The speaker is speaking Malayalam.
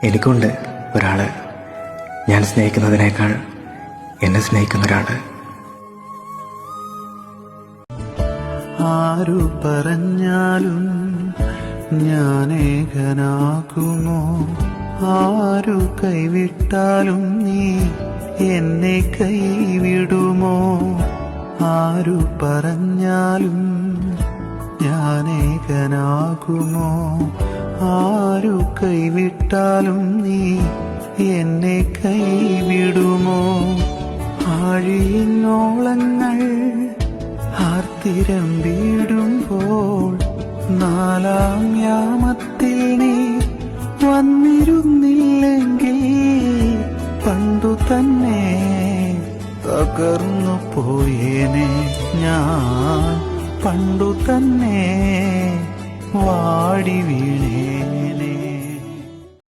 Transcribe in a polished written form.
എനിക്കുണ്ട് ഒരാള്, ഞാൻ സ്നേഹിക്കുന്നതിനേക്കാൾ എന്നെ സ്നേഹിക്കുന്ന ഒരാള്. ആരു പറഞ്ഞാലും ഞാനേകനാകുമോ? ആരു കൈവിട്ടാലും നീ എന്നെ കൈവിടുമോ? ആരു പറഞ്ഞാലും ഞാനേകനാകുമോ? ആരു കൈവിട്ടാലും നീ എന്നെ കൈവിടുമോ? ആഴിയിന്നോളങ്ങൾ ആർത്തിരമ്പിടുമ്പോൾ നാലാം യാമത്തിൽ നീ വന്നിരുന്നില്ലെങ്കിൽ പണ്ടു തന്നെ തകർന്നു പോയേനെ ഞാൻ, പണ്ടു തന്നെ വാടി വീണേ.